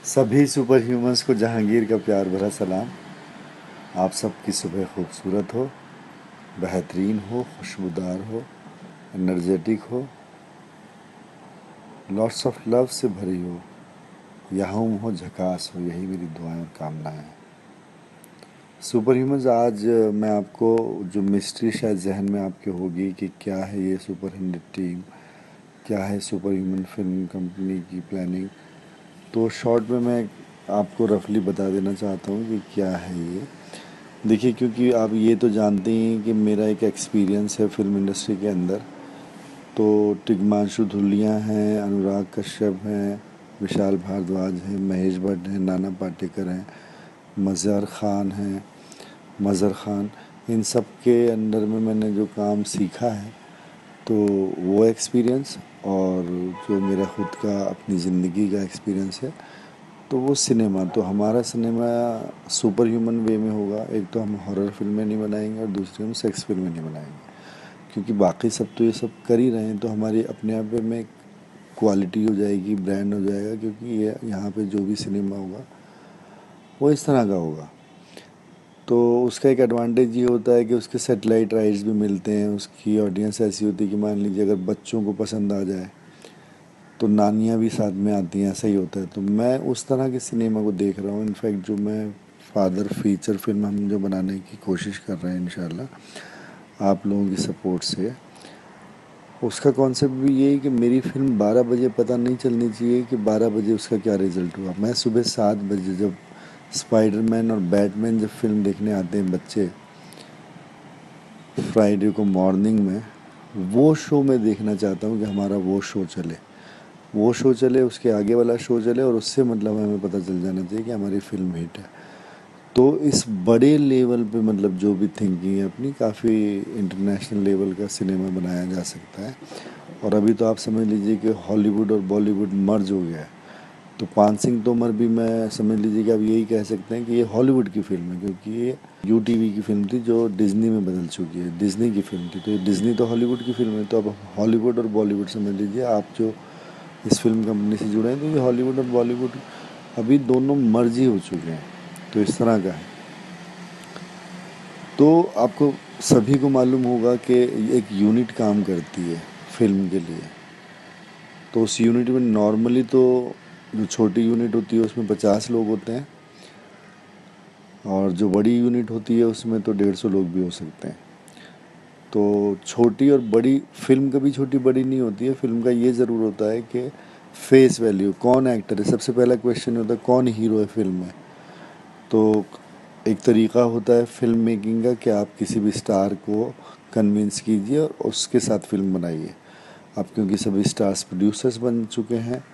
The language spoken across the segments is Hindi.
सभी सुपर ह्यूमंस को जहांगीर का प्यार भरा सलाम। आप सबकी सुबह खूबसूरत हो, बेहतरीन हो, खुशबूदार हो, एनर्जेटिक हो, लॉट्स ऑफ लव से भरी हो, याहूम हो, झकास हो, यही मेरी दुआएं और कामनाएं हैं। सुपर ह्यूमंस आज मैं आपको जो मिस्ट्री शायद जहन में आपके होगी कि क्या है ये सुपर ह्यूमन टीम, क्या है सुपर ह्यूमन फिल्म कंपनी की प्लानिंग। तो शॉर्ट में मैं आपको रफली बता देना चाहता हूँ कि क्या है ये। देखिए, क्योंकि आप ये तो जानते ही हैं कि मेरा एक एक्सपीरियंस है फिल्म इंडस्ट्री के अंदर। तो टिग्मांशु धूलिया हैं, अनुराग कश्यप हैं, विशाल भारद्वाज हैं, महेश भट्ट हैं, नाना पाटेकर हैं, मज़हर ख़ान, इन सब के अंडर में मैंने जो काम सीखा है, तो वो एक्सपीरियंस और जो मेरा ख़ुद का अपनी ज़िंदगी का एक्सपीरियंस है, तो वो सिनेमा, तो हमारा सिनेमा सुपर ह्यूमन वे में होगा। एक तो हम हॉरर फिल्में नहीं बनाएंगे और दूसरी हम सेक्स फिल्में नहीं बनाएंगे, क्योंकि बाकी सब तो ये सब कर ही रहे हैं। तो हमारी अपने आप में क्वालिटी हो जाएगी, ब्रांड हो जाएगा, क्योंकि ये यहाँ पे जो भी सिनेमा होगा वो इस तरह का होगा। तो उसका एक एडवांटेज ये होता है कि उसके सेटेलाइट राइट्स भी मिलते हैं, उसकी ऑडियंस ऐसी होती है कि मान लीजिए अगर बच्चों को पसंद आ जाए तो नानियाँ भी साथ में आती हैं, ऐसा ही होता है। तो मैं उस तरह के सिनेमा को देख रहा हूँ। इनफैक्ट जो मैं फादर फीचर फिल्म हम जो बनाने की कोशिश कर रहे हैं इंशाल्लाह आप लोगों की सपोर्ट से, उसका कॉन्सेप्ट भी यही कि मेरी फिल्म 12 बजे पता नहीं चलनी चाहिए कि 12 बजे उसका क्या रिजल्ट हुआ। मैं सुबह 7 बजे जब स्पाइडरमैन और बैटमैन जब फिल्म देखने आते हैं बच्चे फ्राइडे को मॉर्निंग में, वो शो मैं देखना चाहता हूँ कि हमारा वो शो चले, वो शो चले, उसके आगे वाला शो चले, और उससे मतलब हमें पता चल जाना चाहिए कि हमारी फिल्म हिट है। तो इस बड़े लेवल पे मतलब जो भी थिंकिंग है अपनी, काफ़ी इंटरनेशनल लेवल का सिनेमा बनाया जा सकता है। और अभी तो आप समझ लीजिए कि हॉलीवुड और बॉलीवुड मर्ज हो गया है। तो पान सिंह तोमर भी मैं समझ लीजिए कि अब यही कह सकते हैं कि ये हॉलीवुड की फिल्म है, क्योंकि ये यूटीवी की फिल्म थी जो डिज्नी में बदल चुकी है, डिज्नी की फिल्म थी। तो ये डिज्नी तो हॉलीवुड की फिल्म है, तो अब हॉलीवुड और बॉलीवुड समझ लीजिए आप जो इस फिल्म कंपनी से जुड़े हैं, तो ये हॉलीवुड और बॉलीवुड अभी दोनों मर्ज ही हो चुके हैं। तो इस तरह का है। तो आपको सभी को मालूम होगा कि एक यूनिट काम करती है फिल्म के लिए। तो उस यूनिट में नॉर्मली तो जो छोटी यूनिट होती है उसमें 50 लोग होते हैं, और जो बड़ी यूनिट होती है उसमें तो 150 लोग भी हो सकते हैं। तो छोटी और बड़ी फिल्म कभी छोटी बड़ी नहीं होती है। फिल्म का ये ज़रूर होता है कि फेस वैल्यू, कौन एक्टर है, सबसे पहला क्वेश्चन होता है कौन हीरो है फिल्म में। तो एक तरीका होता है फिल्म मेकिंग का कि आप किसी भी स्टार को कन्विंस कीजिए और उसके साथ फिल्म बनाइए। अब क्योंकि सभी स्टार्स प्रोड्यूसर्स बन चुके हैं,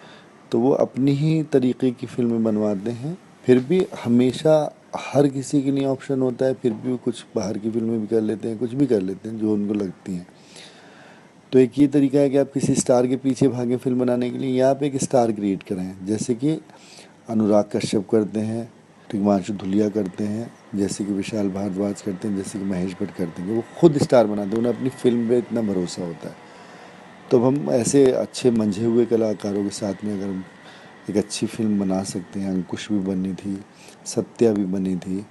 तो वो अपनी ही तरीके की फिल्में बनवाते हैं। फिर भी हमेशा हर किसी के लिए ऑप्शन होता है, फिर भी वो कुछ बाहर की फिल्में भी कर लेते हैं, कुछ भी कर लेते हैं जो उनको लगती हैं। तो एक ये तरीका है कि आप किसी स्टार के पीछे भागें फिल्म बनाने के लिए, या आप एक स्टार क्रिएट करें, जैसे कि अनुराग कश्यप करते हैं, टिग्मांशु धूलिया करते हैं, जैसे कि विशाल भारद्वाज करते हैं, जैसे कि महेश भट्ट करते हैं। वो खुद स्टार बनाते हैं, उन्हें अपनी फिल्म पे इतना भरोसा होता है। तो अब हम ऐसे अच्छे मंझे हुए कलाकारों के साथ में अगर हम एक अच्छी फिल्म बना सकते हैं, अंकुश भी बनी थी, सत्या भी बनी थी,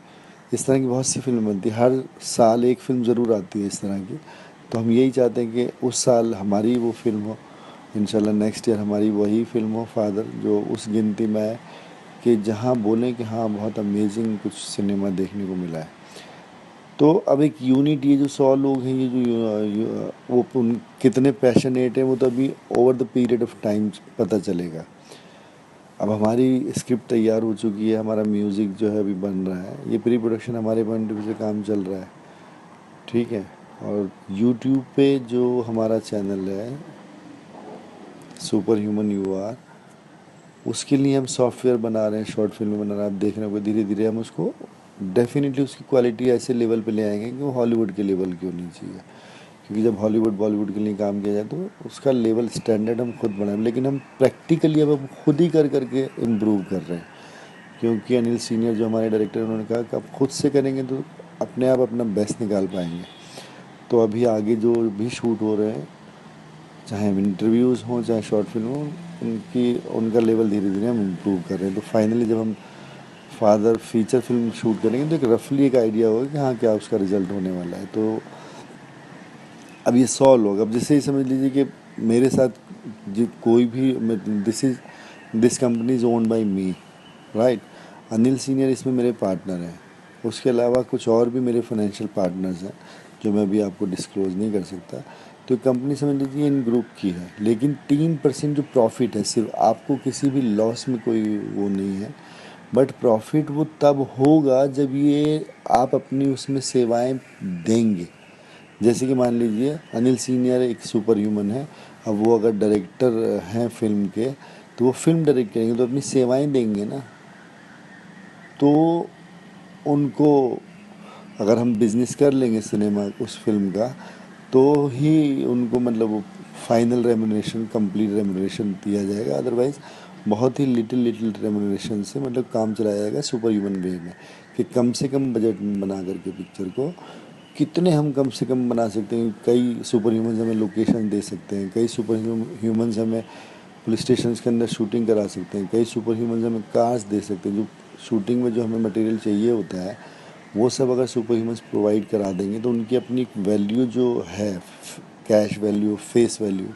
इस तरह की बहुत सी फिल्म बनती है, हर साल एक फिल्म ज़रूर आती है इस तरह की। तो हम यही चाहते हैं कि उस साल हमारी वो फिल्म हो, इंशाल्लाह नेक्स्ट ईयर हमारी वही फिल्म हो फादर, जो उस गिनती में आए कि जहाँ बोलें कि हाँ बहुत अमेजिंग कुछ सिनेमा देखने को मिला है। तो अब एक यूनिट, ये जो 100 लोग हैं, ये जो वो उन कितने पैशनेट हैं, वो तो अभी over the period of time पता चलेगा। अब हमारी स्क्रिप्ट तैयार हो चुकी है, हमारा म्यूज़िक जो है अभी बन रहा है, ये प्री प्रोडक्शन हमारे पॉइंट ऑफ व्यू से काम चल रहा है, ठीक है। और यूट्यूब पे जो हमारा चैनल है सुपर ह्यूमन यू आर, उसके लिए हम सॉफ्टवेयर बना रहे हैं, शॉर्ट फिल्म बना रहे हैं। आप देख रहे हो धीरे धीरे हम उसको डेफिनेटली उसकी क्वालिटी ऐसे लेवल पे ले आएंगे कि वो हॉलीवुड के लेवल की होनी चाहिए। क्योंकि जब हॉलीवुड बॉलीवुड के लिए काम किया जाए तो उसका लेवल स्टैंडर्ड हम खुद बढ़ाएं, लेकिन हम प्रैक्टिकली अब हम खुद ही कर करके इम्प्रूव कर रहे हैं। क्योंकि अनिल सीनियर जो हमारे डायरेक्टर हैं, उन्होंने कहा कि आप खुद से करेंगे तो अपने आप अपना बेस्ट निकाल पाएंगे। तो अभी आगे जो भी शूट हो रहे हैं चाहे इंटरव्यूज़ हों चाहे शॉर्ट फिल्म हो, उनका लेवल धीरे धीरे हम इम्प्रूव कर रहे हैं। तो फाइनली जब हम फादर फीचर फिल्म शूट करेंगे तो एक रफली एक आइडिया होगा कि हाँ क्या उसका रिजल्ट होने वाला है। तो अब ये 100 लोग, अब जैसे ही समझ लीजिए कि मेरे साथ जो कोई भी, this company is owned by me, right. Anil senior इसमें मेरे पार्टनर हैं। उसके अलावा कुछ और भी मेरे फाइनेंशियल पार्टनर्स हैं जो मैं अभी आपको डिस्क्लोज़ नहीं कर सकता। तो कंपनी समझ लीजिए इन ग्रुप की है, लेकिन 3% जो प्रॉफिट है, सिर्फ आपको किसी भी लॉस में कोई वो नहीं है। बट प्रॉफिट वो तब होगा जब ये आप अपनी उसमें सेवाएं देंगे। जैसे कि मान लीजिए अनिल सीनियर एक सुपर ह्यूमन है। अब वो अगर डायरेक्टर हैं फिल्म के, तो वो फिल्म डायरेक्ट करेंगे तो अपनी सेवाएं देंगे ना। तो उनको, अगर हम बिजनेस कर लेंगे सिनेमा उस फिल्म का, तो ही उनको मतलब वो फाइनल रेमुनरेशन, कंप्लीट रेमुनरेशन दिया जाएगा। अदरवाइज़ बहुत ही लिटिल लिटिल रेमुनरेशन से मतलब काम चलाया जाएगा सुपर ह्यूमन वे में, कि कम से कम बजट में बना करके पिक्चर को कितने हम कम से कम बना सकते हैं। कई सुपर ह्यूमन्स हमें लोकेशन दे सकते हैं, कई सुपर ह्यूमन्स हमें पुलिस स्टेशन के अंदर शूटिंग करा सकते हैं, कई सुपर ह्यूमन्स हमें कार्स दे सकते हैं। जो शूटिंग में जो हमें मटेरियल चाहिए होता है, वो सब अगर सुपर ह्यूमन्स प्रोवाइड करा देंगे तो उनकी अपनी एक वैल्यू जो है, कैश वैल्यू, फेस वैल्यू,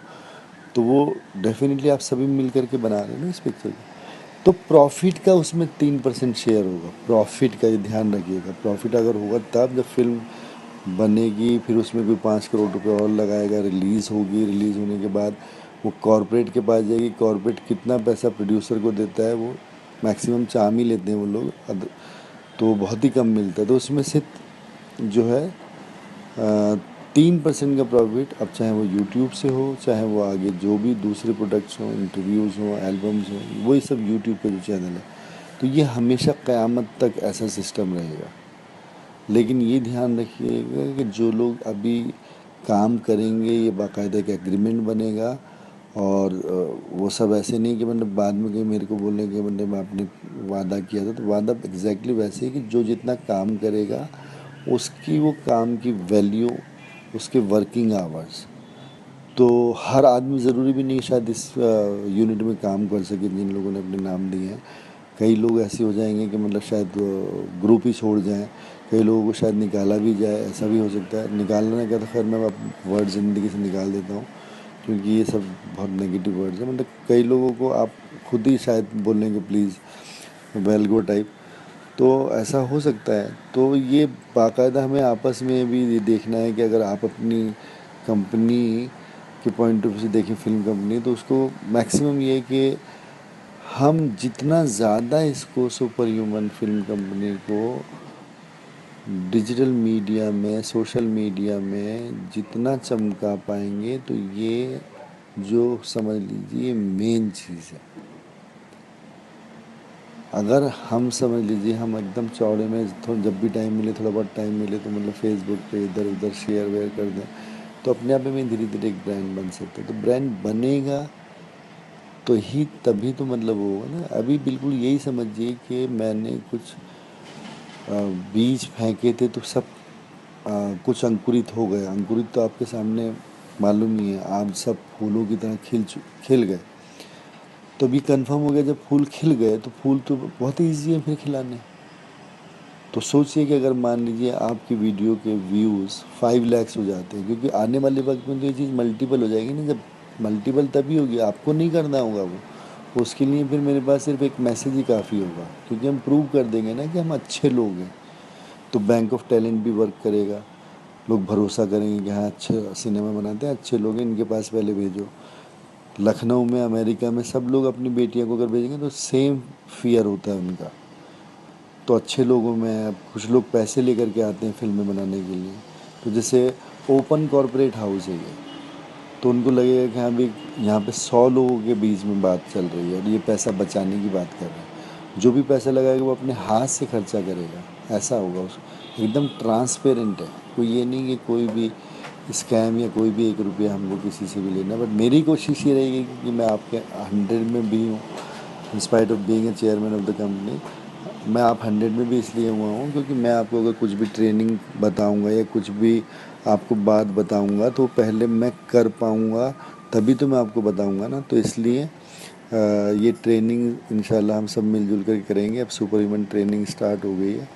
तो वो डेफिनेटली आप सभी मिल करके बना रहे हैं ना इस पिक्चर को। तो प्रॉफिट का उसमें 3% शेयर होगा। प्रॉफिट का ये ध्यान रखिएगा, प्रॉफिट अगर होगा तब जब फिल्म बनेगी, फिर उसमें कोई 5 करोड़ रुपये और लगाएगा, रिलीज़ होगी, रिलीज़ होने के बाद वो कॉरपोरेट के पास जाएगी। कॉरपोरेट कितना पैसा प्रोड्यूसर को देता है, वो मैक्सिमम चाम ही लेते हैं वो लोग, तो बहुत ही कम मिलता है। तो उसमें से जो है 3% का प्रॉफिट, अब चाहे वो यूट्यूब से हो, चाहे वो आगे जो भी दूसरे प्रोडक्ट्स हों, इंटरव्यूज़ हों, एल्बम्स हों, वही सब यूट्यूब का जो चैनल है, तो ये हमेशा क़यामत तक ऐसा सिस्टम रहेगा। लेकिन ये ध्यान रखिएगा कि जो लोग अभी काम करेंगे, ये बाकायदा एक एग्रीमेंट बनेगा। और वो सब ऐसे नहीं कि मतलब बाद में कहीं मेरे को बोलने के मतलब आपने वादा किया था, तो वादा एग्जैक्टली वैसे ही कि जो जितना काम करेगा उसकी वो काम की वैल्यू, उसके वर्किंग आवर्स। तो हर आदमी ज़रूरी भी नहीं शायद इस यूनिट में काम कर सके जिन लोगों ने अपने नाम दिए हैं। कई लोग ऐसे हो जाएंगे कि मतलब शायद ग्रुप ही छोड़ जाएं, कई लोगों को शायद निकाला भी जाए, ऐसा भी हो सकता है। निकालने का तो खैर मैं वर्ड ज़िंदगी से निकाल देता हूँ, क्योंकि ये सब बहुत नेगेटिव वर्ड्स हैं। मतलब कई लोगों को आप खुद ही शायद बोलेंगे प्लीज़ वेल गो टाइप, तो ऐसा हो सकता है। तो ये बाकायदा हमें आपस में भी ये देखना है कि अगर आप अपनी कंपनी के पॉइंट ऑफ व्यू से देखें, फिल्म कंपनी, तो उसको मैक्सिमम ये है कि हम जितना ज़्यादा इसको सुपर ह्यूमन फिल्म कंपनी को डिजिटल मीडिया में, सोशल मीडिया में जितना चमका पाएंगे, तो ये जो समझ लीजिए मेन चीज़ है। अगर हम समझ लीजिए हम एकदम चौड़े में थोड़ा जब भी टाइम मिले, थोड़ा बहुत टाइम मिले, तो मतलब फेसबुक पे इधर उधर शेयर वेयर कर दें, तो अपने आप में धीरे धीरे एक ब्रांड बन सकता है। तो ब्रांड बनेगा तो ही तभी तो मतलब वो होगा ना। अभी बिल्कुल यही समझिए कि मैंने कुछ बीज फेंके थे तो सब कुछ अंकुरित हो गए। अंकुरित तो आपके सामने मालूम नहीं है, आप सब फूलों की तरह खिल गए। तो अभी कंफर्म हो गया, जब फूल खिल गए तो फूल तो बहुत ही ईजी है फिर खिलाने। तो सोचिए कि अगर मान लीजिए आपकी वीडियो के व्यूज़ 5 लाख हो जाते हैं, क्योंकि आने वाले वक्त में तो ये चीज़ मल्टीपल हो जाएगी ना। जब मल्टीपल तभी होगी, आपको नहीं करना होगा वो, उसके लिए फिर मेरे पास सिर्फ एक मैसेज ही काफ़ी होगा, क्योंकि हम प्रूव कर देंगे ना कि हम अच्छे लोग हैं। तो बैंक ऑफ टैलेंट भी वर्क करेगा, लोग भरोसा करेंगे कि हाँ अच्छे सिनेमा बनाते हैं, अच्छे लोग हैं, इनके पास पहले भेजो। लखनऊ में, अमेरिका में सब लोग अपनी बेटियों को अगर भेजेंगे तो सेम फियर होता है उनका। तो अच्छे लोगों में अब कुछ लोग पैसे लेकर के आते हैं फिल्में बनाने के लिए। तो जैसे ओपन कॉरपोरेट हाउस है ये, तो उनको लगेगा कि हाँ भाई यहाँ पे 100 लोगों के बीच में बात चल रही है और ये पैसा बचाने की बात कर रहे हैं। जो भी पैसा लगाएगा वो अपने हाथ से खर्चा करेगा, ऐसा होगा। उस एकदम ट्रांसपेरेंट है, कोई ये नहीं कि कोई भी स्कैम या कोई भी 1 रुपया हमको किसी से भी लेना। बट मेरी कोशिश ये रहेगी कि मैं आपके 100 में भी हूँ, in spite of being a chairman of the company. मैं आप 100 में भी इसलिए हुआ हूँ क्योंकि मैं आपको अगर कुछ भी ट्रेनिंग बताऊँगा या कुछ भी आपको बात बताऊँगा, तो पहले मैं कर पाऊँगा, तभी तो मैं आपको बताऊंगा ना। तो इसलिए ये ट्रेनिंग इंशाल्लाह हम सब मिलजुल कर करेंगे। अब सुपर ह्यूमन ट्रेनिंग स्टार्ट हो गई है,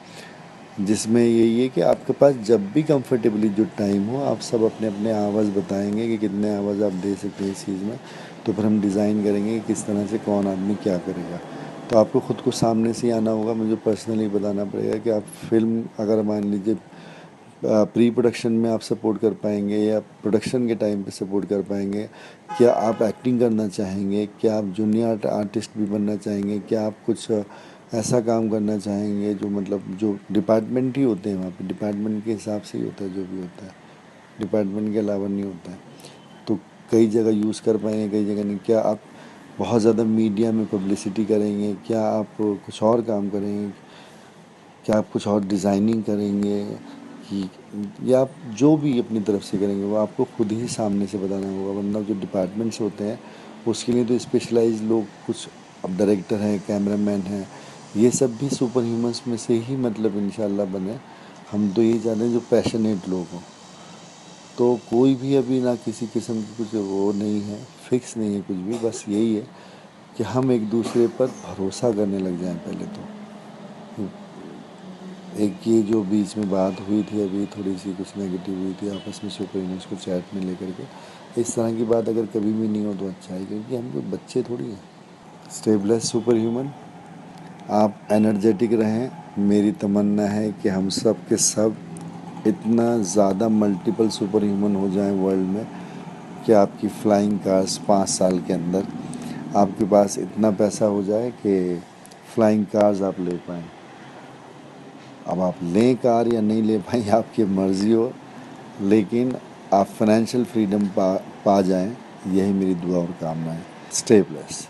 जिसमें यही है कि आपके पास जब भी कंफर्टेबली जो टाइम हो, आप सब अपने अपने आवाज़ बताएंगे कि कितने आवाज़ आप दे सकते हैं इस चीज़ में। तो फिर हम डिज़ाइन करेंगे कि किस तरह से कौन आदमी क्या करेगा। तो आपको ख़ुद को सामने से ही आना होगा, मुझे पर्सनली बताना पड़ेगा कि आप फिल्म अगर मान लीजिए प्री प्रोडक्शन में आप सपोर्ट कर पाएंगे या प्रोडक्शन के टाइम पे सपोर्ट कर पाएंगे। क्या आप एक्टिंग करना चाहेंगे, क्या आप जूनियर आर्टिस्ट भी बनना चाहेंगे, क्या आप कुछ ऐसा काम करना चाहेंगे जो मतलब जो डिपार्टमेंट ही होते हैं वहाँ पे, डिपार्टमेंट के हिसाब से ही होता है जो भी होता है, डिपार्टमेंट के अलावा नहीं होता है। तो कई जगह यूज़ कर पाएंगे, कई जगह नहीं। क्या आप बहुत ज़्यादा मीडिया में पब्लिसिटी करेंगे, क्या आप कुछ और काम करेंगे, क्या आप कुछ और डिज़ाइनिंग करेंगे, कि या आप जो भी अपनी तरफ से करेंगे वो आपको खुद ही सामने से बताना होगा। वरना जो डिपार्टमेंट्स होते हैं उसके लिए तो स्पेशलाइज लोग, कुछ अब डायरेक्टर हैं, कैमरामैन हैं, ये सब भी सुपर ह्यूमंस में से ही मतलब इंशाल्लाह बने। हम तो यही चाहते हैं जो पैशनेट लोग हों। तो कोई भी अभी ना किसी किस्म की कुछ वो नहीं है, फिक्स नहीं है कुछ भी। बस यही है कि हम एक दूसरे पर भरोसा करने लग जाएं पहले तो। एक ये जो बीच में बात हुई थी अभी, थोड़ी सी कुछ नेगेटिव हुई थी आपस में सुपर ह्यूमंस को चैट में लेकर के, इस तरह की बात अगर कभी भी नहीं हो तो अच्छा है, क्योंकि हम लोग बच्चे थोड़ी हैं। स्टेबलेस सुपर ह्यूमन, आप एनर्जेटिक रहें। मेरी तमन्ना है कि हम सब के सब इतना ज़्यादा मल्टीपल सुपर ह्यूमन हो जाएं वर्ल्ड में कि आपकी फ्लाइंग कार्स 5 साल के अंदर आपके पास इतना पैसा हो जाए कि फ्लाइंग कार्स आप ले पाएँ। अब आप लें कार या नहीं ले पाएँ आपकी मर्ज़ी हो, लेकिन आप फाइनेंशियल फ्रीडम पा जाएं, यही मेरी दुआ और कामना है। Stay blessed.